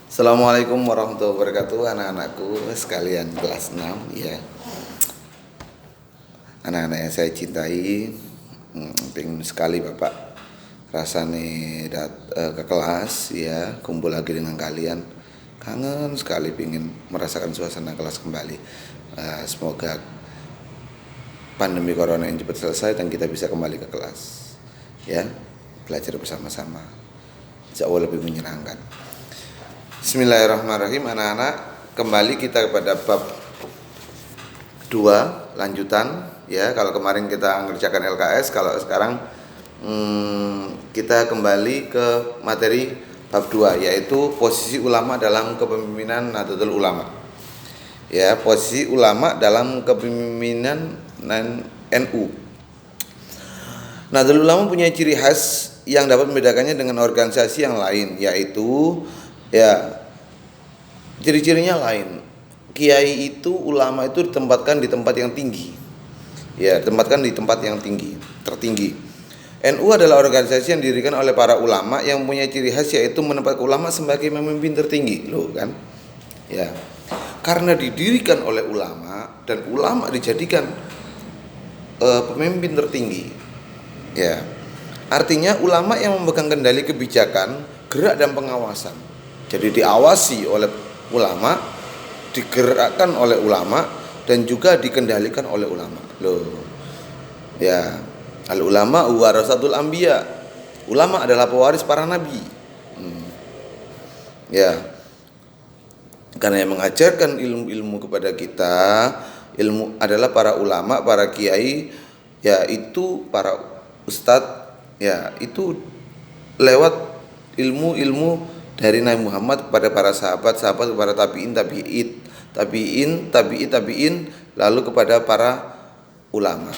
Assalamualaikum warahmatullahi wabarakatuh, anak-anakku sekalian kelas 6 ya. Anak-anak yang saya cintai, pengen sekali Bapak rasane ke kelas ya, kumpul lagi dengan kalian. Kangen sekali pengen merasakan suasana kelas kembali. Semoga pandemi corona ini cepat selesai dan kita bisa kembali ke kelas. Ya, belajar bersama-sama. Jauh lebih menyenangkan. Bismillahirrahmanirrahim, anak-anak, kembali kita kepada bab 2 lanjutan ya. Kalau kemarin kita mengerjakan LKS, kalau sekarang kita kembali ke materi bab 2, yaitu posisi ulama dalam kepemimpinan Nahdlatul Ulama. Ya, posisi ulama dalam kepemimpinan NU. Nahdlatul Ulama punya ciri khas yang dapat membedakannya dengan organisasi yang lain, yaitu ya, ciri-cirinya lain. Kiai itu, ulama itu ditempatkan di tempat yang tinggi. Ya, ditempatkan di tempat yang tinggi, tertinggi. NU adalah organisasi yang didirikan oleh para ulama yang punya ciri khas, yaitu menempatkan ulama sebagai pemimpin tertinggi, loh kan? Ya. Karena didirikan oleh ulama dan ulama dijadikan pemimpin tertinggi. Ya. Artinya ulama yang memegang kendali kebijakan, gerak dan pengawasan. Jadi diawasi oleh ulama, digerakkan oleh ulama, dan juga dikendalikan oleh ulama. Loh. Ya, al ulama warasatul anbiya. Ulama adalah pewaris para nabi. Ya. Karena yang mengajarkan ilmu-ilmu kepada kita, ilmu adalah para ulama, para kiai, yaitu para ustadz, ya, itu lewat ilmu-ilmu dari Nabi Muhammad kepada para sahabat kepada tabiin, lalu kepada para ulama.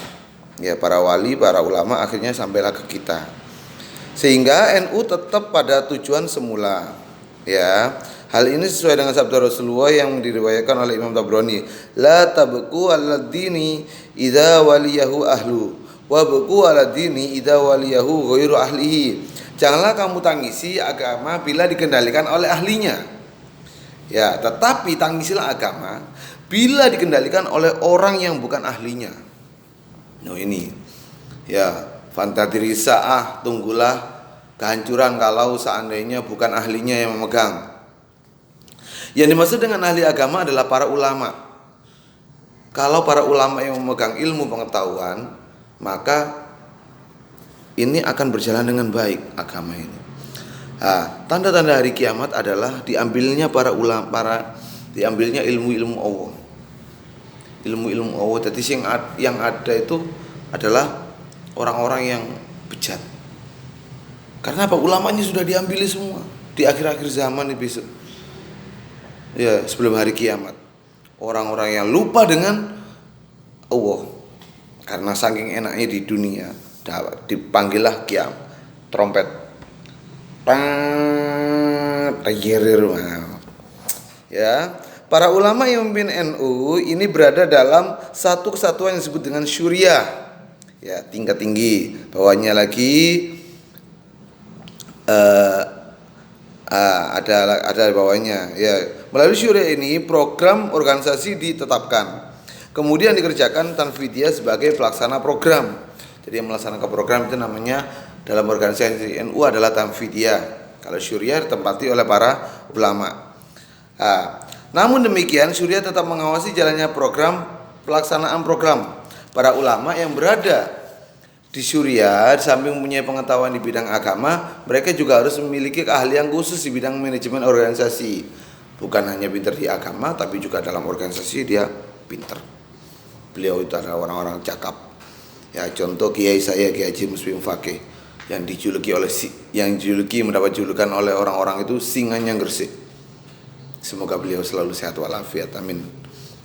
Ya, para wali, para ulama, akhirnya sampailah ke kita. Sehingga NU tetap pada tujuan semula. Ya. Hal ini sesuai dengan sabda Rasulullah yang diriwayatkan oleh Imam Tabrani, la tabqu al-dini idza waliyahu ahlu wa baqu al-dini idza waliyahu ghairu ahlihi. Janganlah kamu tangisi agama bila dikendalikan oleh ahlinya. Ya, tetapi tangisilah agama bila dikendalikan oleh orang yang bukan ahlinya. Nah ini, ya, fantadiri sa'ah, tunggulah kehancuran kalau seandainya bukan ahlinya yang memegang. Yang dimaksud dengan ahli agama adalah para ulama. Kalau para ulama yang memegang ilmu pengetahuan, maka ini akan berjalan dengan baik agama ini. Tanda-tanda hari kiamat adalah diambilnya para ulama, diambilnya ilmu-ilmu Allah. Ilmu-ilmu Allah. Jadi yang ada itu adalah orang-orang yang bejat. Karena apa? Ulamanya sudah diambil semua di akhir-akhir zaman ini besok. Ya, sebelum hari kiamat. Orang-orang yang lupa dengan Allah. Karena saking enaknya di dunia, dipanggillah trompet. Ya, para ulama yang memimpin NU ini berada dalam satu kesatuan yang disebut dengan syuriah. Ya, tingkat tinggi. Bawahnya lagi ada bawahnya. Ya, melalui syuriah ini program organisasi ditetapkan. Kemudian dikerjakan tanfidiyah sebagai pelaksana program. Jadi yang melaksanakan program itu namanya dalam organisasi NU adalah tanfidiyah. Kalau syuriah ditempati oleh para ulama. Namun demikian syuriah tetap mengawasi jalannya pelaksanaan program. Para ulama yang berada di syuriah di samping mempunyai pengetahuan di bidang agama, mereka juga harus memiliki keahlian khusus di bidang manajemen organisasi. Bukan hanya pintar di agama, tapi juga dalam organisasi dia pintar. Beliau itu adalah orang-orang cakap. Ya, contoh kiai saya, Kiai Haji Muslim Fakih, yang dijuluki mendapat julukan oleh orang-orang itu singanya Gresik. Semoga beliau selalu sehat walafiat, amin.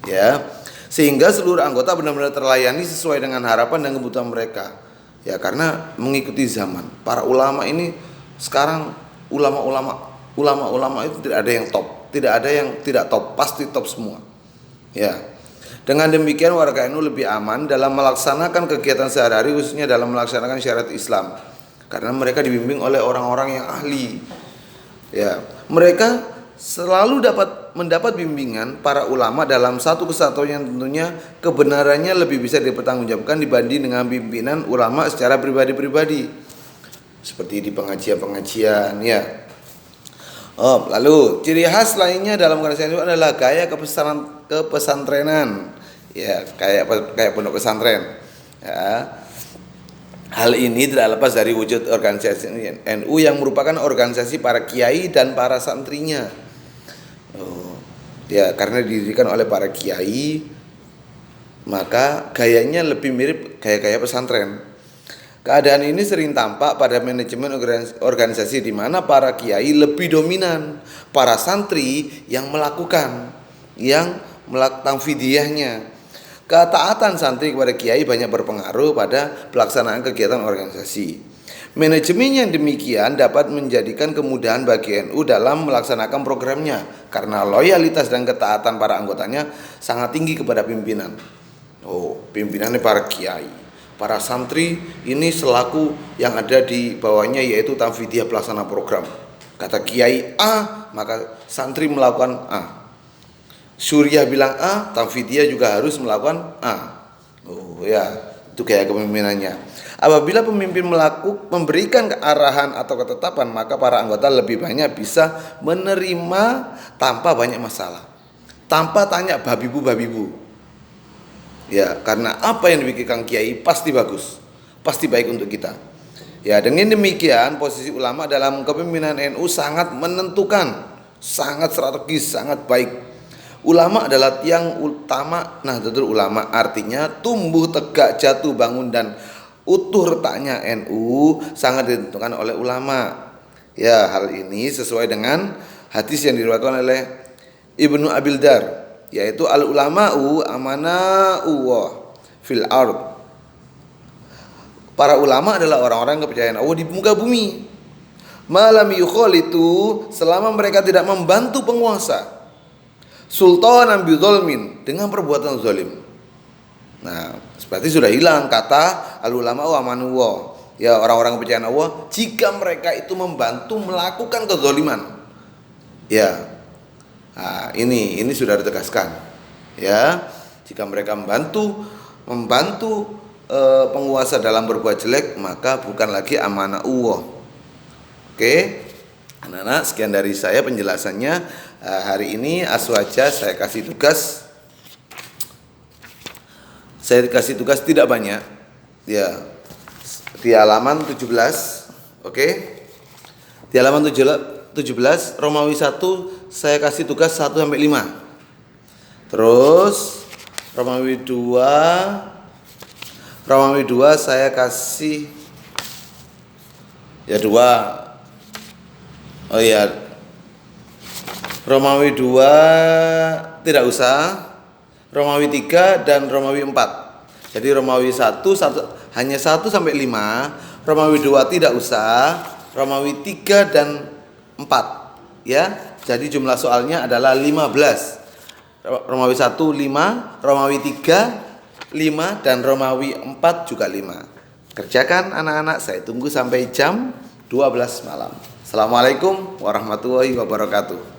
Ya, sehingga seluruh anggota benar-benar terlayani sesuai dengan harapan dan kebutuhan mereka. Ya, karena mengikuti zaman. Para ulama ini sekarang ulama itu tidak ada yang top, tidak ada yang tidak top, pasti top semua. Ya. Dengan demikian warga NU lebih aman dalam melaksanakan kegiatan sehari-hari, khususnya dalam melaksanakan syariat Islam. Karena mereka dibimbing oleh orang-orang yang ahli. Ya, mereka selalu dapat mendapat bimbingan para ulama dalam satu kesatuan yang tentunya kebenarannya lebih bisa dipertanggungjawabkan dibanding dengan pimpinan ulama secara pribadi-pribadi seperti di pengajian-pengajian ya. Lalu ciri khas lainnya dalam organisasi itu adalah gaya kepesantrenan ya, kayak pondok pesantren ya. Hal ini tidak lepas dari wujud organisasi NU yang merupakan organisasi para kiai dan para santrinya. Ya, karena didirikan oleh para kiai, maka gayanya lebih mirip gaya-gaya pesantren. Keadaan ini sering tampak pada manajemen organisasi di mana para kiai lebih dominan, para santri yang melakukan tanfidiyahnya. Ketaatan santri kepada kiai banyak berpengaruh pada pelaksanaan kegiatan organisasi. Manajemen yang demikian dapat menjadikan kemudahan bagi NU dalam melaksanakan programnya karena loyalitas dan ketaatan para anggotanya sangat tinggi kepada pimpinan. Pimpinannya para kiai, para santri ini selaku yang ada di bawahnya yaitu tanfidiyah pelaksana program. Kata kiai A, maka santri melakukan A. Suriah bilang A, tanfidiyah juga harus melakukan A. Itu kayak kepemimpinannya. Apabila pemimpin memberikan arahan atau ketetapan, maka para anggota lebih banyak bisa menerima tanpa banyak masalah, tanpa tanya babibu. Ya, karena apa yang dipikirkan kiai pasti bagus, pasti baik untuk kita. Ya, dengan demikian posisi ulama dalam kepemimpinan NU sangat menentukan, sangat strategis, sangat baik. Ulama adalah tiang utama Nahdlatul Ulama, artinya tumbuh tegak, jatuh bangun dan utuh retaknya NU sangat ditentukan oleh ulama. Ya, hal ini sesuai dengan hadis yang diriwayatkan oleh Ibnu Abil Dar, yaitu al ulama'u amana'u fil ard. Para ulama adalah orang-orang kepercayaan Allah di muka bumi. Malam yukhalitu, selama mereka tidak membantu penguasa. Sultanan bidzulmin, dengan perbuatan zalim. Nah, berarti sudah hilang kata al ulama wa manuwa. Ya, orang-orang kepercayaan Allah jika mereka itu membantu melakukan kezaliman. Ya. Nah, ini sudah ditegaskan. Ya, jika mereka membantu penguasa dalam berbuat jelek, maka bukan lagi amanah Allah. Oke. Anak-anak, sekian dari saya penjelasannya. Hari ini aswaja saya kasih tugas tidak banyak ya, di halaman 17. Oke. Di halaman 17 Romawi 1 saya kasih tugas 1 sampai 5. Terus Romawi 2 saya kasih ya 2. Oh iya, Romawi 2 tidak usah, Romawi 3 dan Romawi 4. Jadi Romawi 1 hanya 1 sampai 5, Romawi 2 tidak usah, Romawi 3 dan 4 ya. Jadi jumlah soalnya adalah 15. Romawi 1 5, Romawi 3 5 dan Romawi 4 juga 5. Kerjakan anak-anak, saya tunggu sampai jam 12 malam. Assalamualaikum warahmatullahi wabarakatuh.